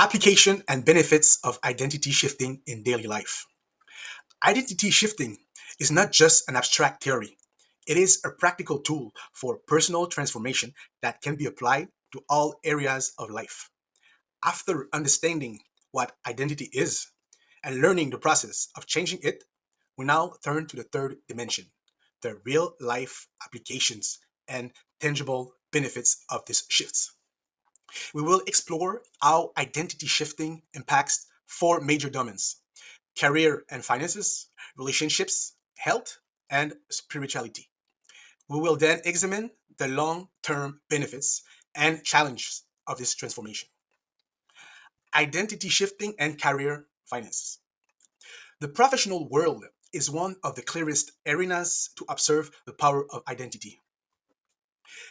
Application and benefits of identity shifting in daily life. Identity shifting is not just an abstract theory, it is a practical tool for personal transformation that can be applied to all areas of life. After understanding what identity is and learning the process of changing it, we now turn to the third dimension, the real life applications and tangible benefits of these shifts. We will explore how identity shifting impacts four major domains: career and finances, relationships, health, and spirituality. We will then examine the long term benefits and challenges of this transformation. Identity shifting and career finances. The professional world is one of the clearest arenas to observe the power of identity.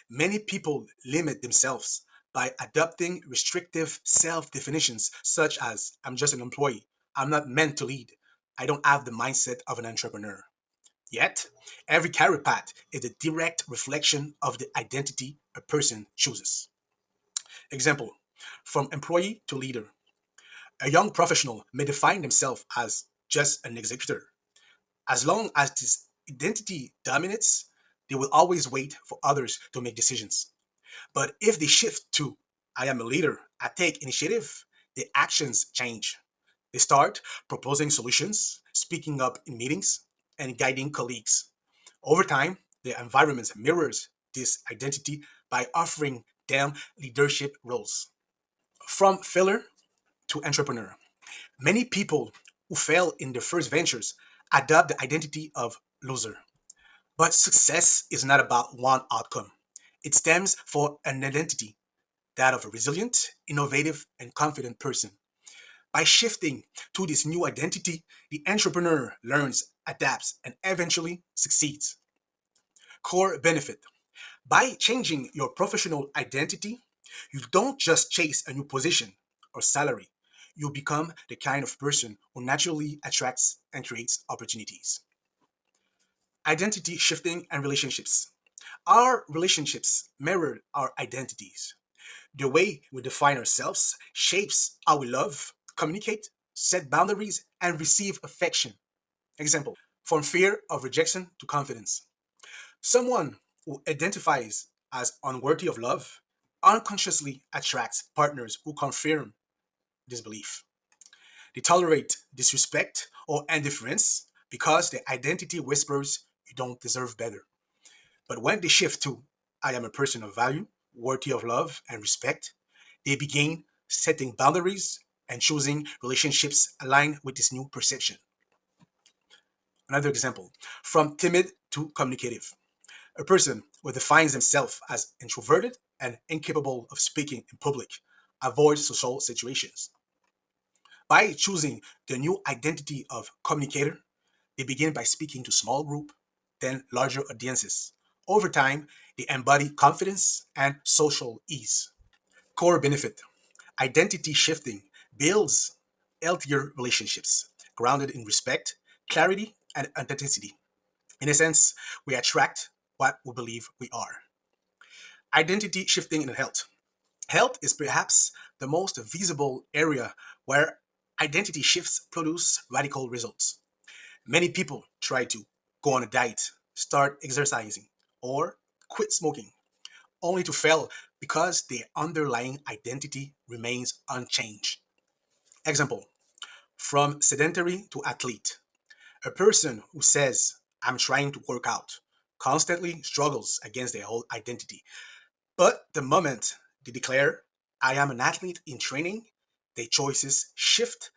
Many people limit themselves by adopting restrictive self definitions such as I'm just an employee, I'm not meant to lead, I don't have the mindset of an entrepreneur. Yet, every career path is a direct reflection of the identity a person chooses. Example: from employee to leader. A young professional may define themselves as just an executor. As long as this identity dominates, they will always wait for others to make decisions. But if they shift to I am a leader, I take initiative, the actions change. They start proposing solutions, speaking up in meetings, and guiding colleagues. Over time, the environment mirrors this identity by offering them leadership roles. From failure to entrepreneur. Many people who fail in their first ventures adopt the identity of loser. But success is not about one outcome. It stems for an identity, that of a resilient, innovative, and confident person. By shifting to this new identity, the entrepreneur learns, adapts, and eventually succeeds. Core benefit. By changing your professional identity, you don't just chase a new position or salary. You become the kind of person who naturally attracts and creates opportunities. Identity shifting and relationships. Our relationships mirror our identities. The way we define ourselves shapes how we love, communicate, set boundaries, and receive affection. Example: from fear of rejection to confidence. Someone who identifies as unworthy of love unconsciously attracts partners who confirm this belief. They tolerate disrespect or indifference because their identity whispers you don't deserve better. But when they shift to I am a person of value, worthy of love and respect, they begin setting boundaries and choosing relationships aligned with this new perception. Another example: from timid to communicative. A person who defines himself as introverted and incapable of speaking in public avoids social situations. By choosing the new identity of communicator, they begin by speaking to small group, then larger audiences. Over time, they embody confidence and social ease. Core benefit: identity shifting builds healthier relationships grounded in respect, clarity, and authenticity. In a sense, we attract what we believe we are. Identity shifting in health. Health is perhaps the most visible area where identity shifts produce radical results. Many people try to go on a diet, start exercising, or quit smoking, only to fail because their underlying identity remains unchanged. Example: from sedentary to athlete. A person who says, I'm trying to work out, constantly struggles against their whole identity. But the moment they declare, I am an athlete in training, their choices shift.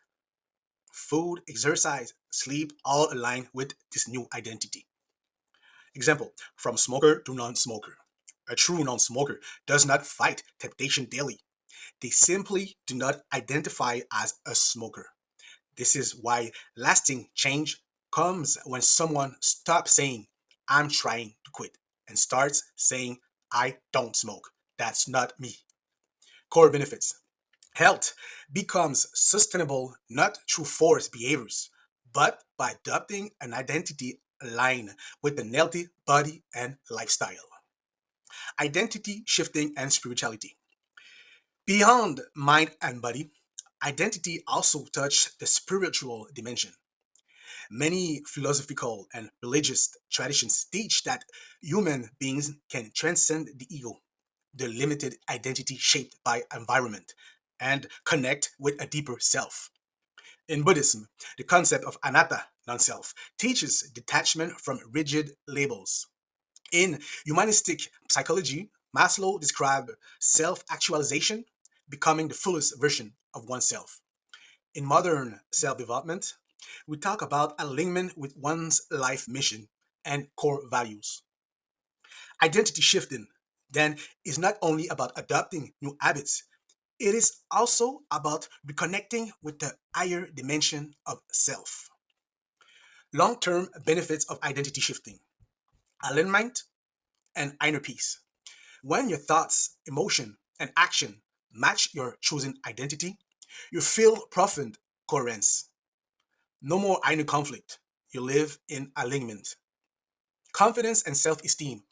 Food, exercise, sleep all align with this new identity. Example: from smoker to non smoker. A true non smoker does not fight temptation daily, they simply do not identify as a smoker. This is why lasting change comes when someone stops saying, I'm trying to quit, and starts saying, I don't smoke. That's not me. Core benefits. Health becomes sustainable not through forced behaviors, but by adopting an identity aligned with a healthy body and lifestyle. Identity shifting and spirituality. Beyond mind and body, Identity also touches the spiritual dimension. Many philosophical and religious traditions teach that human beings can transcend the ego, the limited identity shaped by environment, and connect with a deeper self. In Buddhism, the concept of anatta, non self, teaches detachment from rigid labels. In humanistic psychology, Maslow described self actualization, becoming the fullest version of oneself. In modern self development, we talk about alignment with one's life mission and core values. Identity shifting, then, is not only about adopting new habits, it is also about reconnecting with the higher dimension of self. Long term benefits of identity shifting: alignment and inner peace. When your thoughts, emotion, and action match your chosen identity, you feel profound coherence. No more inner conflict. You live in alignment. Confidence and self esteem.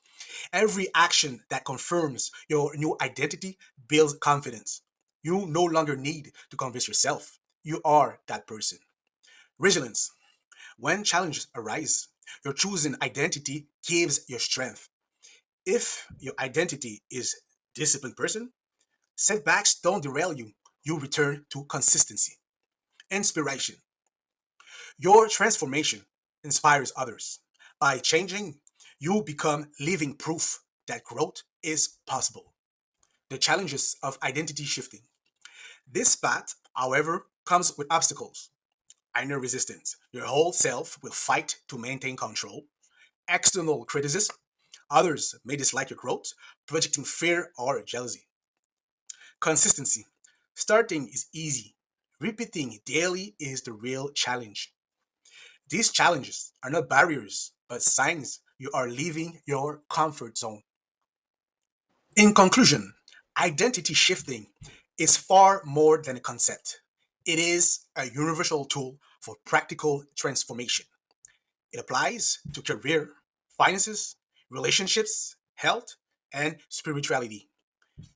Every action that confirms your new identity builds confidence. You no longer need to convince yourself. You are that person. Resilience. When challenges arise, your chosen identity gives your strength. If your identity is disciplined person, setbacks don't derail you. You return to consistency. Inspiration. Your transformation inspires others. By changing, you become living proof that growth is possible. The challenges of identity shifting. This path, however, comes with obstacles. Inner resistance. Your whole self will fight to maintain control. External criticism. Others may dislike your growth, projecting fear or jealousy. Consistency. Starting is easy. Repeating daily is the real challenge. These challenges are not barriers, but signs you are leaving your comfort zone. In conclusion, identity shifting is far more than a concept. It is a universal tool for practical transformation. It applies to career, finances, relationships, health, and spirituality.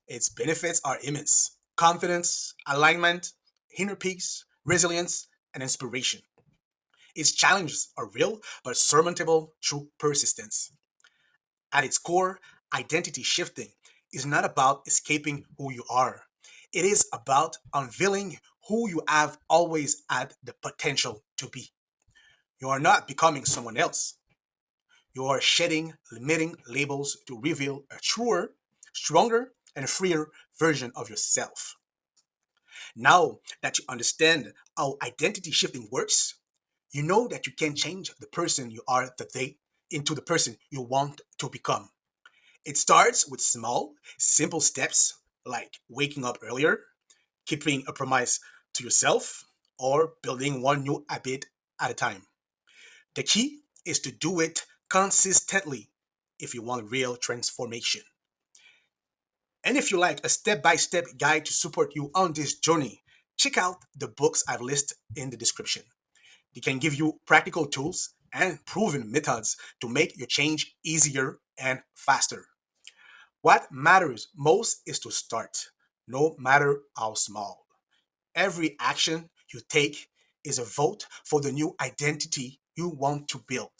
Its benefits are immense: confidence, alignment, inner peace, resilience, and inspiration. Its challenges are real but surmountable through persistence. At its core, identity shifting is not about escaping who you are. It is about unveiling who you have always had the potential to be. You are not becoming someone else. You are shedding limiting labels to reveal a truer, stronger, and freer version of yourself. Now that you understand how identity shifting works, you know that you can change the person you are today into the person you want to become. It starts with small, simple steps like waking up earlier, keeping a promise to yourself, or building one new habit at a time. The key is to do it consistently if you want real transformation. And if you like a step by step guide to support you on this journey, check out the books I've listed in the description. They can give you practical tools and proven methods to make your change easier and faster. What matters most is to start, no matter how small. Every action you take is a vote for the new identity you want to build.